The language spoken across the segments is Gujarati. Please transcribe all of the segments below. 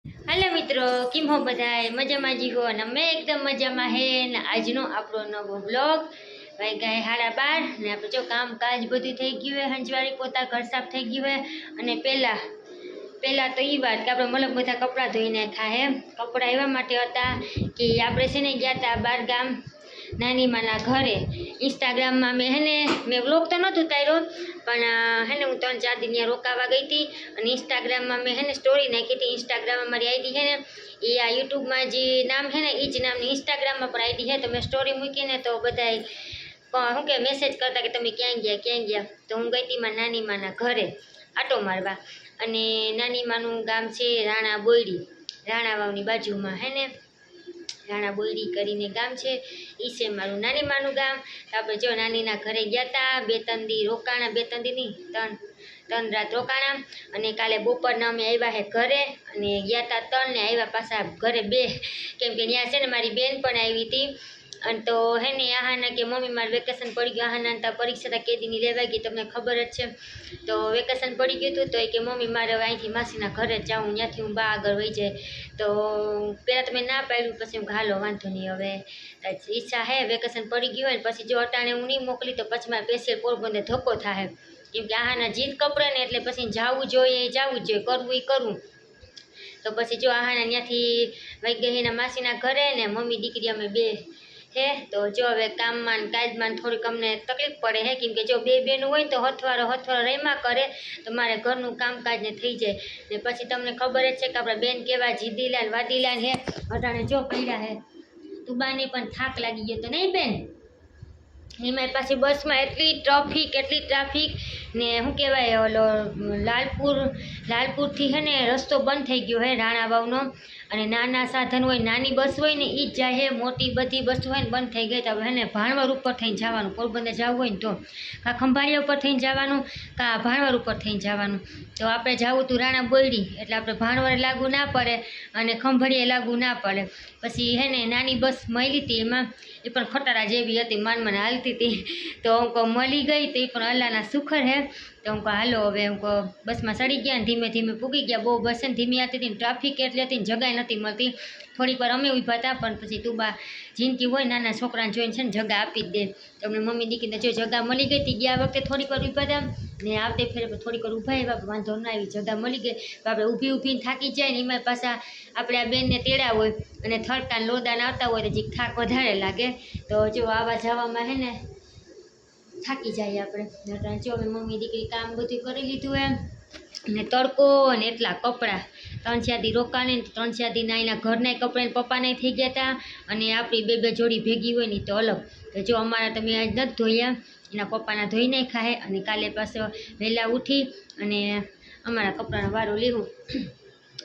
हेलो मित्रों किम हो बधाए मजा में जी हो અને અમે એકદમ મજામાં હે ને આજનો આપણો નવો બ્લોગ ભાઈ ગાય 12:30 ને આપણે જો કામકાજ બધું થઈ ગયું હે હંજવારી પોતા ઘર સાફ થઈ ગયું હે અને પહેલા તો એ વાત કે આપણે મલક બધા કપડાં ધોઈને ખાહે કપડાં એવા માટે હતા કે આપણે છે ને ગયા હતા બાર ગામ નાની માના ઘરે ઇન્સ્ટાગ્રામમાં મેં વ્લોગ તો નહોતો ઉતાર્યો પણ હું 3-4 દિન ત્યાં રોકાવા ગઈ હતી અને ઇન્સ્ટાગ્રામમાં મેં સ્ટોરી નાખી હતી ઇન્સ્ટાગ્રામમાં મારી આઈડી છે ને એ આ યુટ્યુબમાં જે નામ છે ને એ જ નામની ઇન્સ્ટાગ્રામમાં પણ આઈડી છે તો મેં સ્ટોરી મૂકીને તો બધાય શું કે મેસેજ કરતા કે તમે ક્યાં ગયા તો હું ગઈ હતી મારા નાની માના ઘરે આટો મારવા અને નાની માનું ગામ છે રાણા બોયડી રાણા વાવની બાજુમાં રાણા બોયડી કરીને ગામ છે એ છે મારું નાની માનું ગામ તો આપણે જો નાનીના ઘરે ગયા હતા 2-3 દી રોકાણા 2-3 દી નહીં 3 રાત રોકાણા અને કાલે બપોરના અમે આવ્યા હે ઘરે અને ગયા હતા 3 ને આવ્યા પાછા ઘરે 2 કેમ કે ત્યાં છે ને મારી બેન પણ આવી હતી અને તો આહાના કે મમ્મી મારે વેકેશન પડી ગયું આહાના તો પરીક્ષા હતા કેદીની લેવાઈ ગઈ તમને ખબર જ છે તો વેકેશન પડી ગયું હતું તો એ કે મમ્મી મારે હવે અહીંથી માસીના ઘરે જ જાઉં ત્યાંથી હું બા આગળ વહી જાય તો પહેલાં તો મેં ના પાડ્યું પછી હું હાલો વાંધો નહીં હવે ઈચ્છા હે વેકેશન પડી ગયું હોય ને પછી જો અટાણે હું નહીં મોકલી તો પછી મારે સ્પેશિયલ પોરબંદર ધક્કો થાય કેમ કે આહાના જીદ કપડે ને એટલે પછી જવું જોઈએ કરવું એ કરવું તો પછી જો આહાના ત્યાંથી વહી ગઈ એના માસીના ઘરે ને મમ્મી દીકરી અમે 2 હે તો જો હવે કામમાં કાજમાં થોડીક અમને તકલીફ પડે હે કેમ કે જો 2 બેનું હોય તો હથવારો રહીમાં કરે તો મારે ઘરનું કામકાજ ને થઈ જાય ને પછી તમને ખબર જ છે કે આપણા બેન કેવા જીદીલા ને વાદીલા હે અટાણે જો પડ્યા હે તુબાને પણ થાક લાગી ગયો તો નહીં બેન એમાં પાછી બસમાં એટલી ટ્રાફિક ને શું કહેવાય ઓલો લાલપુરથી રસ્તો બંધ થઈ ગયો હે રાણા વાવનો અને નાના સાધન હોય નાની બસ હોય ને એ જ જાય હે મોટી બધી બસો હોય ને બંધ થઈ ગઈ તો હવે ભાણવર ઉપર થઈને જવાનું પોરબંદર જવું હોય ને તો કાં ખંભાળિયા ઉપર થઈને જવાનું કાં ભાણવર ઉપર થઈને જવાનું તો આપણે જવું હતું રાણા બોયડી એટલે આપણે ભાણવરે લાગુ ના પડે અને ખંભાળિયા લાગુ ના પડે પછી નાની બસ મળી હતી એમાં એ પણ ખટારા જેવી હતી માન હાલતી હતી તો મળી ગઈ તો એ પણ અલ્લાહના શુકર હે તો હાલો હવે બસમાં ચડી ગયા ને ધીમે ધીમે પૂગી ગયા બહુ બસ ને ધીમી આવતી હતી ને ટ્રાફિક એટલી હતી ને જગ્યા નથી મળતી થોડીક વાર અમે ઊભા હતા પણ પછી તુબા જિંદગી હોય નાના છોકરાને જોઈને છે ને જગ્યા આપી જ દે તમને મમ્મી દીકરીને જો જગ્યા મળી ગઈ હતી ગયા વખતે થોડીક વાર ઊભા હતા ને આવતે ફેરે થોડીક વાર ઊભા આવ્યા વાંધો ના આવી જગ્યા મળી ગઈ આપણે ઊભીને થાકી જાય ને એમાં પાછા આપણે આ બેનને તેડા હોય અને થડકા લોદાને આવતા હોય તો જે થાક વધારે લાગે તો જો આવા જવામાં થાકી જાય આપણે જો અમે મમ્મી દીકરી કામ બધું કરી લીધું એમ ને તડકો અને એટલા કપડાં 3-4 દી રોકાને 3-4 દી એના ઘરના કપડાં પપ્પાને થઈ ગયા હતા અને આપણી 2 જોડી ભેગી હોય ને તો અલગ તો જો અમારા તમે આજ નથી ધોયા એના પપ્પાના ધોઈ નાખ્યા હે અને કાલે પાછો વહેલા ઉઠી અને અમારા કપડાનો વારો લેવું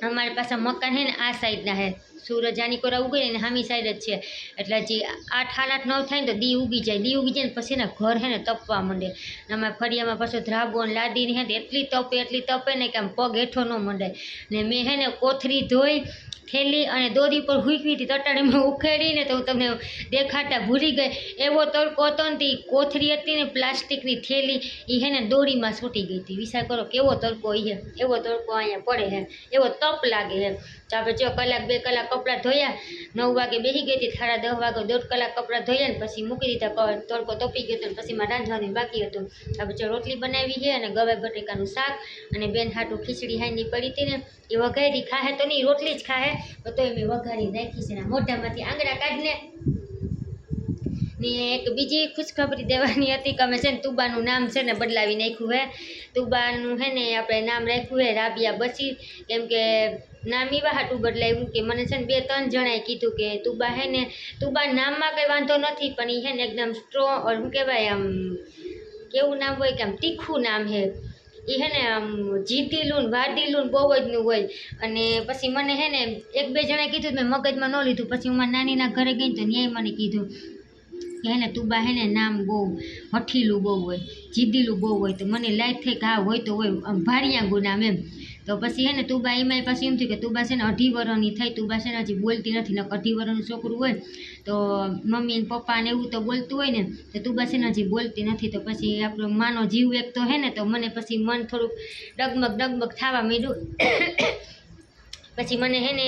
અમારી પાસે મકાન હે ને આ સાઈડના હે સૂરજ આની કોરા ઉગી ને સામી સાઈડ જ છે એટલે હજી 8, 9 થાય ને તો દી ઉગી જાય ને પછી ઘર તપવા માંડે ને અમારે ફળિયામાં પાછો ધ્રાબો ને લાદીને એટલી તપે ને કે આમ પગ હેઠો ન મંડાય ને મેં કોથરી ધોઈ થેલી અને દોરી પર હૂકવી હતી તટાડીમાં ઉખેડીને તો હું તમને દેખાતા ભૂલી ગઈ એવો તડકો હતો ને તે કોથરી હતી ને પ્લાસ્ટિકની થેલી એ દોરીમાં છૂટી ગઈ હતી વિચાર કરો કેવો તડકો એવો તડકો અહીંયા પડે એવો તપ લાગે તો આપણે જો 1-2 કલાક કપડાં ધોયા 9 વાગે બેસી ગઈ હતી 10:30 વાગે 1.5 કલાક કપડાં ધોયા ને પછી મૂકી દીધા તડકો તપી ગયો હતો ને પછી મારે રાંધવાનું બાકી હતું આપણે જો રોટલી બનાવી છે અને ગવાર બટેકાનું શાક અને બેન હાટું ખીચડી હાંડી પડી હતી ને એ વઘારી ખાહે તો નહીં રોટલી જ ખાહે તો મેં વઘારી નાખી છે ને મોઢામાંથી આંગળા કાઢીને ને એક બીજી ખુશખબરી દેવાની હતી કે અમે છે ને તુબાનું નામ છે ને બદલાવી નાખ્યું હે તુબાનું આપણે નામ રાખ્યું હે રાબિયા બશીર કેમ કે નામ એવા હાટું બદલાવ્યું કે મને છે ને 2-3 જણાએ કીધું કે તુબા નામમાં કંઈ વાંધો નથી પણ એ એકદમ સ્ટ્રોંગ શું કહેવાય આમ કેવું નામ હોય કે આમ તીખું નામ હે એ આમ જીતીલું ને વાદીલું ને બહુ જ નું હોય અને પછી મને 1-2 જણાએ કીધું મેં મગજમાં ન લીધું પછી હું મારા નાનીના ઘરે ગઈ તો ન્યાય મને કીધું કે તુબા નામ બહુ હઠીલું બહુ હોય જીદીલું બહુ હોય તો મને લાઈક થઈ કે હા હોય તો હોય આમ ભારિયાંગું નામ એમ તો પછી તુબા એમાં પાછું એમ થયું કે તુબા 2.5 વર્ષની થઈ તુબા હજી બોલતી નથી ને 2.5 વર્ષનું છોકરું હોય તો મમ્મી ને પપ્પા ને એવું તો બોલતું હોય ને તો તુબા હજી બોલતી નથી તો પછી આપણો માનો જીવ એક તો તો મને પછી મન થોડુંક ડગમગ થવા માંડ્યું પછી મને હે ને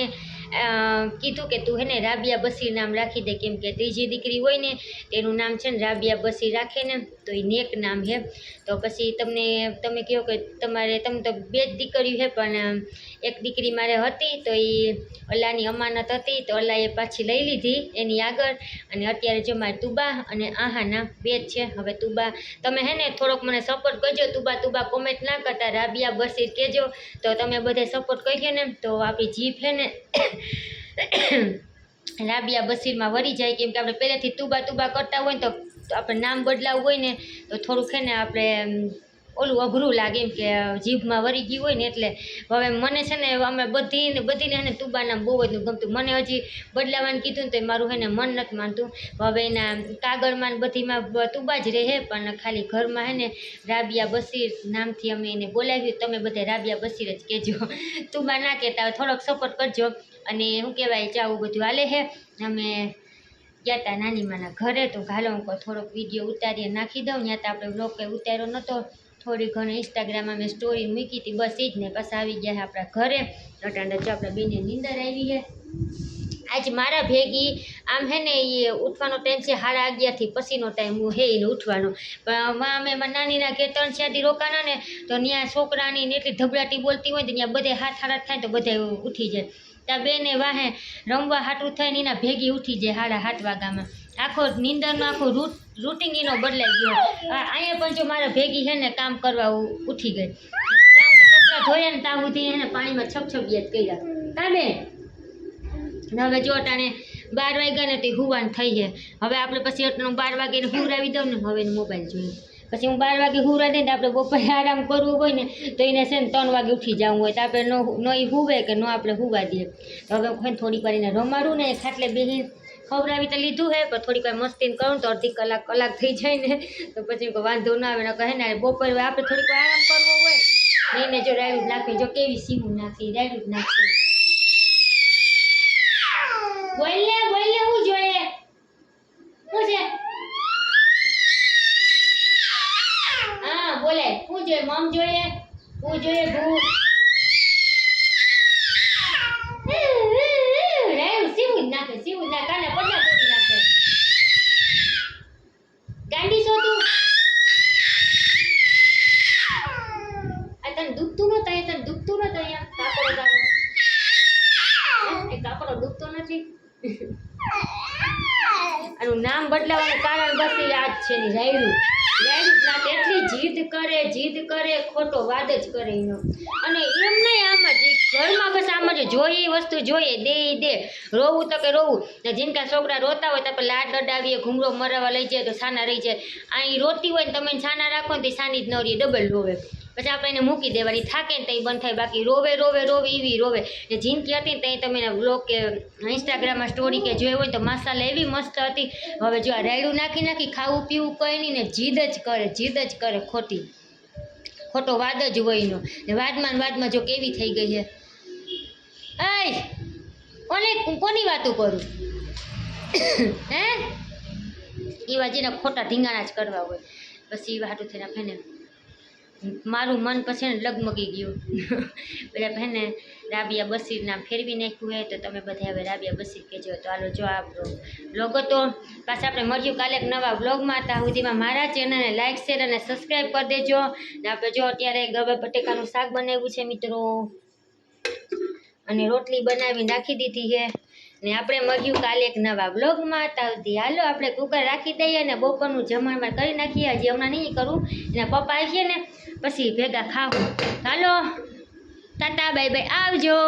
કીધું કે તું હે ને રાબિયા બસીર નામ રાખી દે, કેમ કે ત્રીજી દીકરી હોય ને તેનું નામ છે ને રાબિયા બસીર રાખે ને તો એ નેક નામ છે. તો પછી તમે કહો કે તમે તો 2 જ દીકરીઓ છે, પણ એક દીકરી મારે હતી તો એ અલ્લાહની અમાનત હતી, તો અલ્લાહે પાછી લઈ લીધી એની આગળ. અને અત્યારે જો મારે તુબા અને આહાના 2 જ છે. હવે તુબા તમે હે ને થોડોક મને સપોર્ટ કરજો, તુબા કોમેન્ટ ના કરતા, રાબિયા બસીર કહેજો. તો તમે બધે સપોર્ટ કરજો ને તો આપણી જીભ છે ને રાબિયા બસીરમાં વળી જાય, કેમ કે આપણે પહેલેથી તુબા કરતા હોય ને તો આપણે નામ બદલાવવું હોય ને તો થોડુંક છે ને આપણે ઓલું અઘરું લાગે, એમ કે જીભમાં વળી ગયું હોય ને એટલે. હવે મને છે ને અમે બધીને છે ને તુબા નામ બહુ જ ગમતું, મને હજી બદલાવાનું કીધું ને તો મારું છે ને મન નથી માનતું. હવે એના કાગળમાં ને બધીમાં તુબા જ રહે, પણ ખાલી ઘરમાં છે ને રાબિયા બસીર નામથી અમે એને બોલાવ્યું. તમે બધા રાબિયા બસીર જ કહેજો, તુબા ના કહેતા, થોડોક સપોર્ટ કરજો. અને શું કહેવાય, આવું બધું હાલે છે. અમે ગયા હતા નાની માના ઘરે, તો હાલો હું થોડોક વિડીયો ઉતારીએ નાખી દઉં. ત્યાં તો આપણે બ્લોગ કંઈ ઉતાર્યો નહોતો, થોડી ઘણી ઇન્સ્ટાગ્રામમાં મેં સ્ટોરી મૂકી હતી, બસ એ જ ને. પાછા આવી ગયા છે આપણા ઘરે. અટાંડે જો આપણા બેને નીંદર આવી છે. આજ મારા ભેગી આમ હે ને એ ઉઠવાનો ટાઈમ છે 11:30 પછીનો ટાઈમ હે એને ઉઠવાનો, પણ અમે નાનીના કે 3-4 દી રોકાણા ને તો ત્યાં છોકરાની ને એટલી ધબડાટી બોલતી હોય તો ત્યાં બધે 7:30 થાય તો બધા ઉઠી જાય. ત્યાં બેને વાહે રમવા હાટું થઈને એના ભેગી ઉઠી જાય 7:30 વાગ્યામાં. આખો નીંદરનો આખો રૂટિંગ એનો બદલાઈ ગયો. અહીંયા પણ જો મારા ભેગી છે ને કામ કરવા ઉઠી ગઈ, કપડાં ધોયા ને ત્યાં સુધી એને પાણીમાં છપછપિયાત કર્યા. કામે હવે જો અટાણે 12 વાગ્યા ને તે હુવાન થઈ જાય. હવે આપણે પછી અટાણું 12 વાગે હુરાવી દઉં ને, હવે મોબાઈલ જોઈએ. પછી હું 12 વાગે હુરાવી દઈને આપણે બપોરે આરામ કરવું હોય ને તો એને છે ને 3 વાગે ઉઠી જવું હોય, તો આપણે ન હુવે કે ન આપણે હુવા દઈએ. હવે હું થોડીક વાર એને રમાડું ને, ખાટલે બેસી ખવડાવી તો લીધું હે, પણ થોડીક વાર મસ્તી કરું તો અડધી કલાક થઈ જાય ને તો પછી વાંધો ના આવે. ને કહે ને બપોરે આપણે થોડીક વાર આરામ કરવો હોય એને જો રાયડું નાખી, જો કેવી સીવું નાખી, રાયડું નાખી. બોલે હું જોઈએ શું છે? હા બોલે શું જોઈએ? મમ જોઈએ, હું જોઈએ, ભૂ સીવું નાખે કાને પડા તોડી નાખે. ગાંડી છો તું? આ તને દુખતું નતું? અહીંયા કાપડો તારો કાપડો દુખતો નથી. આનું નામ બદલાવાનું કારણ બસ આ જ છે ની રાયડું નાખે. એટલી જીદ કરે ખોટો વાદ જ કરે એનો. અને એમ નહીં, આમાં જ ઘરમાં બસ આમાં જ જોઈએ વસ્તુ જોઈએ, દે રોવું તો કે રોવું. જીનકા છોકરા રોતા હોય તો આપણે લાડ લડાવીએ, ઘૂમરો મરાવા લઈ જાય તો સાના રહી જાય. અહીં રોતી હોય ને તમે સાના રાખો ને તો સાની જ ન રહીએ, ડબલ રોવે. પછી આપણે એને મૂકી દેવાની, થાકે ને ત્યાં બંધ થાય. બાકી રોવે એવી રોવે. જે જિંદગી હતી ને ત્યાં તમે બ્લોગ કે ઇન્સ્ટાગ્રામમાં સ્ટોરી કે જોઈ હોય તો માસાલા એવી મસ્ત હતી. હવે જો આ રાયડું નાખી ખાવું પીવું કંઈ નહીં ને જીદ જ કરે ખોટો વાદ જ હોય એનો. ને વાદમાં જો કેવી થઈ ગઈ છે. કોની વાતો કરું હે? એવા જેના ખોટા ઢીંગાણા જ કરવા હોય. પછી એવા હાટું થઈને ફેને મારું મન પછી ને લગમગી ગયું. બધા બહેને રાબિયા બસીર નામ ફેરવી નાખ્યું હોય તો તમે બધા હવે રાબિયા બસીર કહેજો. તો હાલો જો આપણો બ્લોગ હતો. પાછા આપણે મળ્યું કાલે એક નવા બ્લોગમાં. ત્યાં સુધીમાં મારા ચેનલને લાઇક શેર અને સબસ્ક્રાઈબ કરી દેજો. ને આપણે જો અત્યારે ગવાર બટેકાનું શાક બનાવ્યું છે મિત્રો, અને રોટલી બનાવી નાખી દીધી છે. ને આપણે મળ્યું કાલે એક નવા બ્લોગમાં. ત્યાં સુધી હાલો આપણે કુકર રાખી દઈએ અને બપોરનું જમણમાં કરી નાખીએ. હજી હમણાં નહીં કરું, એના પપ્પા આવીએ ને પછી ભેગા ખાવું. હાલો ટાટા બાય બાય, આવજો.